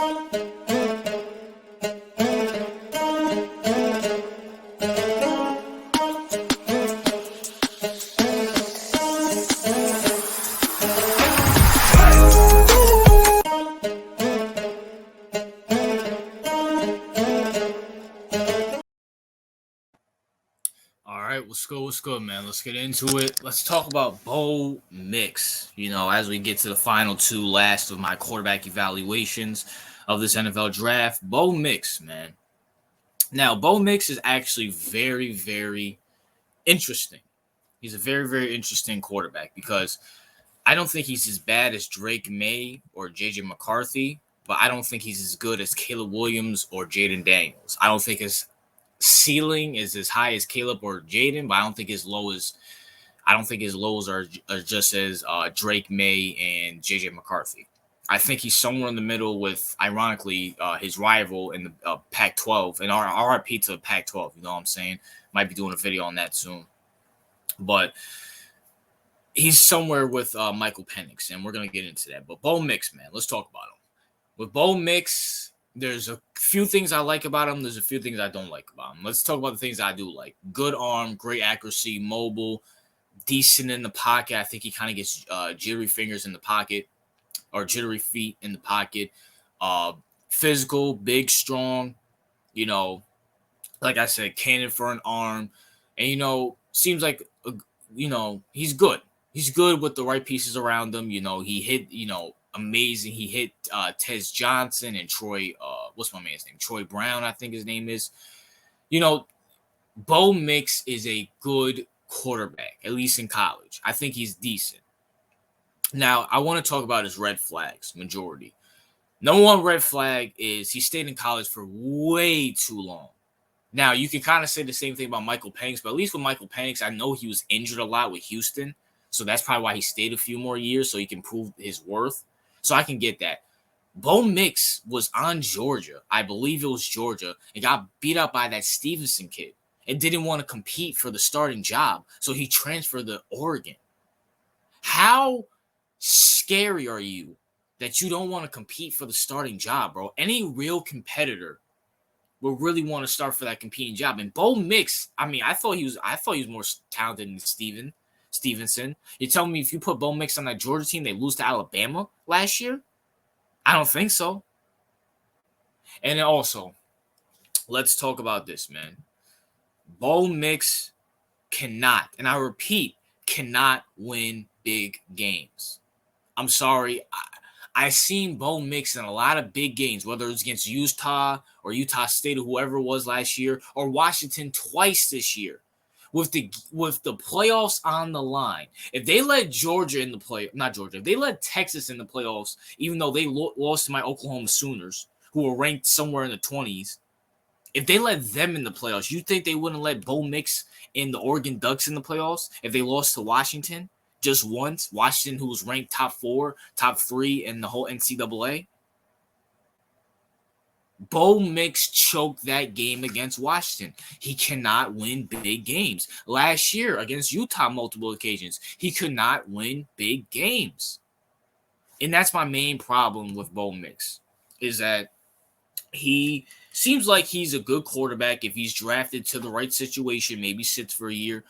All right, what's good, man? Let's get into it. Let's talk about Bo Nix. As we get to the final two last of my quarterback evaluations of this NFL draft, Bo Nix, man. Now, Bo Nix is actually very, very interesting. He's a very, very interesting quarterback because I don't think he's as bad as Drake May or JJ McCarthy, but I don't think he's as good as Caleb Williams or Jaden Daniels. I don't think his ceiling is as high as Caleb or Jaden, but I don't think his lows are just as Drake May and JJ McCarthy. I think he's somewhere in the middle with, ironically, his rival in the Pac-12 and RIP to Pac-12. You know what I'm saying? Might be doing a video on that soon, but he's somewhere with Michael Penix, and we're gonna get into that. But Bo Nix, man, let's talk about him. With Bo Nix, there's a few things I like about him. There's a few things I don't like about him. Let's talk about the things I do like. Good arm, great accuracy, mobile, decent in the pocket. I think he kind of gets jittery fingers in the pocket or jittery feet in the pocket. Physical, big, strong. Like I said, cannon for an arm. And, seems like, he's good. He's good with the right pieces around him. He hit, amazing. He hit Tez Johnson and Troy, what's my man's name? Troy Brown, I think his name is. Bo Nix is a good quarterback, at least in college. I think he's decent. Now, I want to talk about his red flags, majority. Number one red flag is he stayed in college for way too long. Now, you can kind of say the same thing about Michael Penix, but at least with Michael Penix, I know he was injured a lot with Houston. So that's probably why he stayed a few more years so he can prove his worth. So I can get that. Bo Nix was on Georgia. I believe it was Georgia. And got beat up by that Stevenson kid and didn't want to compete for the starting job. So he transferred to Oregon. How scary are you that you don't want to compete for the starting job, bro? Any real competitor will really want to start for that competing job. And Bo Nix, I thought he was more talented than Stevenson. You're telling me if you put Bo Nix on that Georgia team, they lose to Alabama last year? I don't think so. And then also, let's talk about this, man. Bo Nix cannot, and I repeat, cannot win big games. I'm sorry. I've seen Bo Nix in a lot of big games, whether it's against Utah or Utah State or whoever it was last year, or Washington twice this year. With the playoffs on the line, if they let Georgia in the if they let Texas in the playoffs, even though they lost to my Oklahoma Sooners, who were ranked somewhere in the 20s, if they let them in the playoffs, you think they wouldn't let Bo Nix and the Oregon Ducks in the playoffs if they lost to Washington just once? Washington, who was ranked top 4, top 3 in the whole NCAA. Bo Nix choked that game against Washington. He cannot win big games. Last year against Utah, multiple occasions, he could not win big games. And that's my main problem with Bo Nix, is that he seems like he's a good quarterback. If he's drafted to the right situation, maybe sits for a year,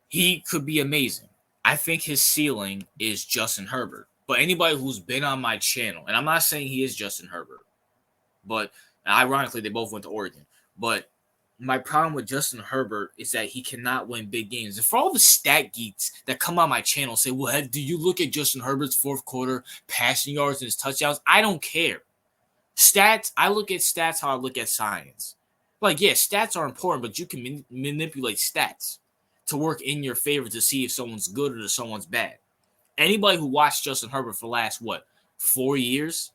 he could be amazing. I think his ceiling is Justin Herbert. But anybody who's been on my channel, and I'm not saying he is Justin Herbert, but ironically, they both went to Oregon. But my problem with Justin Herbert is that he cannot win big games. And for all the stat geeks that come on my channel and say, well, do you look at Justin Herbert's fourth quarter passing yards and his touchdowns? I don't care. Stats, I look at stats how I look at science. Like, yeah, stats are important, but you can manipulate stats to work in your favor to see if someone's good or if someone's bad. Anybody who watched Justin Herbert for the last, 4 years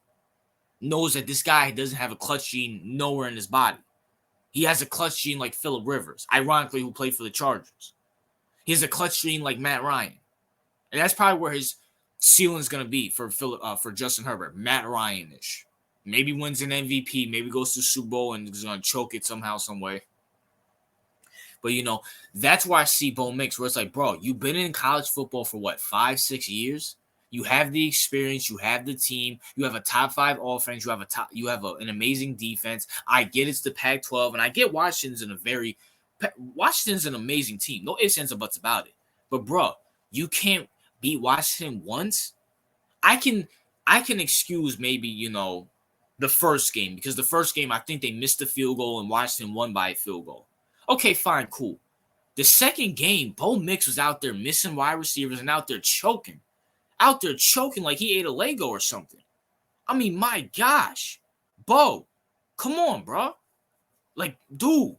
knows that this guy doesn't have a clutch gene nowhere in his body. He has a clutch gene like Phillip Rivers, ironically, who played for the Chargers. He has a clutch gene like Matt Ryan. And that's probably where his ceiling is going to be for Justin Herbert, Matt Ryan-ish. Maybe wins an MVP, maybe goes to the Super Bowl and is going to choke it somehow, some way. But, that's where I see Bo Nix, where it's like, bro, you've been in college football for 5-6 years? You have the experience. You have the team. You have a top 5 offense. You have an amazing defense. I get it's the Pac-12, and I get Washington's an amazing team. No ifs, ands, or buts about it. But bro, you can't beat Washington once. I can excuse maybe the first game, because the first game I think they missed the field goal and Washington won by a field goal. Okay, fine, cool. The second game, Bo Nix was out there missing wide receivers and out there choking like he ate a Lego or something. I mean, my gosh, Bo, come on, bro. Like, dude,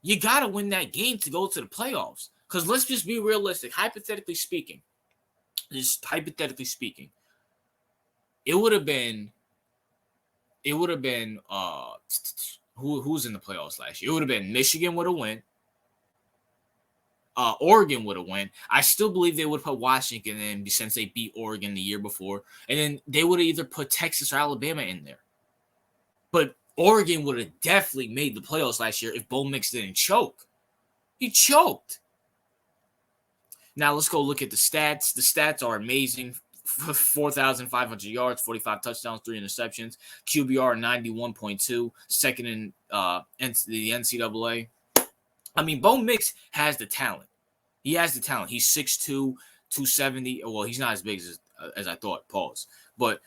you gotta win that game to go to the playoffs. Because let's just be realistic. Hypothetically speaking, it would have been who's in the playoffs last year? It would have been Michigan would have won. Oregon would have won. I still believe they would have put Washington in since they beat Oregon the year before. And then they would have either put Texas or Alabama in there. But Oregon would have definitely made the playoffs last year if Bo Nix didn't choke. He choked. Now let's go look at the stats. The stats are amazing. 4,500 yards, 45 touchdowns, 3 interceptions. QBR 91.2, second in the NCAA. I mean, Bo Nix has the talent. He has the talent. He's 6'2", 270. Well, he's not as big as I thought. Pause. But,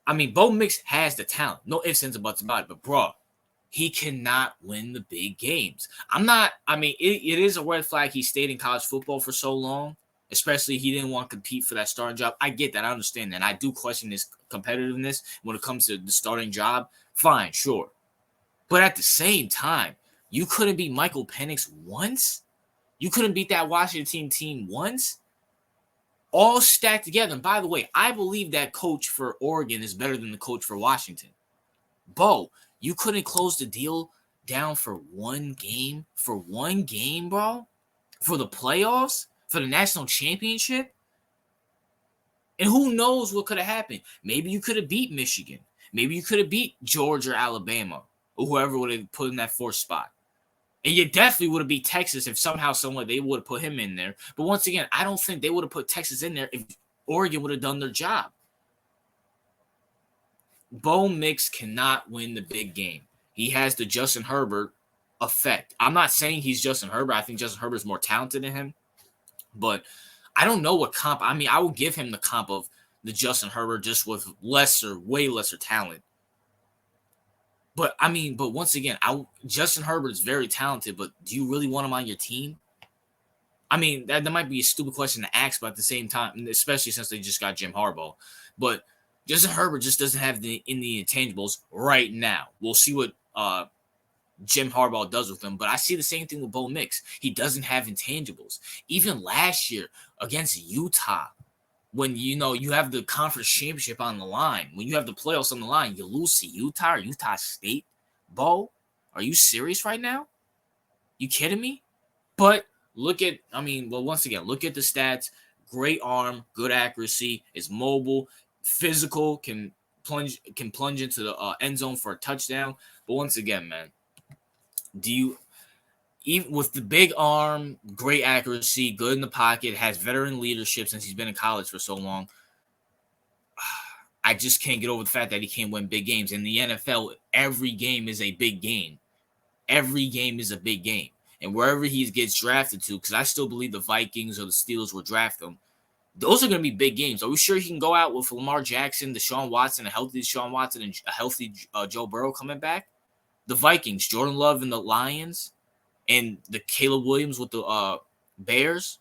I mean, Bo Nix has the talent. No ifs, ands, or buts about it. But, bro, he cannot win the big games. It is a red flag he stayed in college football for so long. Especially he didn't want to compete for that starting job. I get that. I understand that. I do question his competitiveness when it comes to the starting job. Fine, sure. But at the same time, you couldn't beat Michael Penix once? You couldn't beat that Washington team once? All stacked together. And by the way, I believe that coach for Oregon is better than the coach for Washington. Bo, you couldn't close the deal down for one game? For one game, bro? For the playoffs? For the national championship? And who knows what could have happened? Maybe you could have beat Michigan. Maybe you could have beat Georgia or Alabama, or whoever would have put in that 4th spot. And you definitely would have beat Texas if somehow, somewhere they would have put him in there. But once again, I don't think they would have put Texas in there if Oregon would have done their job. Bo Nix cannot win the big game. He has the Justin Herbert effect. I'm not saying he's Justin Herbert. I think Justin Herbert is more talented than him. But I don't know what comp. I mean, I would give him the comp of the Justin Herbert just with way lesser talent. But once again, Justin Herbert is very talented, but do you really want him on your team? I mean, that might be a stupid question to ask, but at the same time, especially since they just got Jim Harbaugh. But Justin Herbert just doesn't have the intangibles right now. We'll see what Jim Harbaugh does with him, but I see the same thing with Bo Nix. He doesn't have intangibles. Even last year against Utah, when you have the conference championship on the line, when you have the playoffs on the line, you lose to Utah or Utah State. Bo, are you serious right now? You kidding me? But once again, look at the stats. Great arm, good accuracy, is mobile, physical, can plunge into the end zone for a touchdown. But once again, man, even with the big arm, great accuracy, good in the pocket, has veteran leadership since he's been in college for so long, I just can't get over the fact that he can't win big games. In the NFL, every game is a big game. Every game is a big game. And wherever he gets drafted to, because I still believe the Vikings or the Steelers will draft him, those are going to be big games. Are we sure he can go out with Lamar Jackson, Deshaun Watson, a healthy Deshaun Watson, and a healthy Joe Burrow coming back? The Vikings, Jordan Love and the Lions, and the Caleb Williams with the Bears.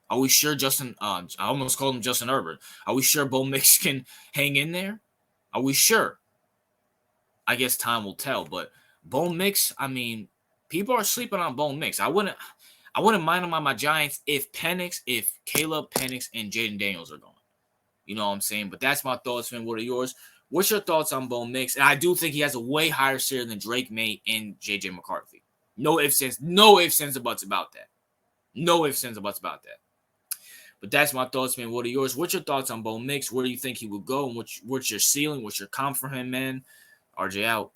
Are we sure I almost called him Justin Herbert. Are we sure Bo Nix can hang in there? Are we sure? I guess time will tell. But Bo Nix, people are sleeping on Bo Nix. I wouldn't mind him on my Giants if Caleb Penix and Jaden Daniels are gone. You know what I'm saying? But that's my thoughts, man. What are yours? What's your thoughts on Bo Nix? And I do think he has a way higher ceiling than Drake May and J.J. McCarthy. No ifs, ands, or buts about that. No ifs, ands, or buts about that. But that's my thoughts, man. What are yours? What's your thoughts on Bo Nix? Where do you think he would go? And what's your ceiling? What's your comp for him, man? RJ out.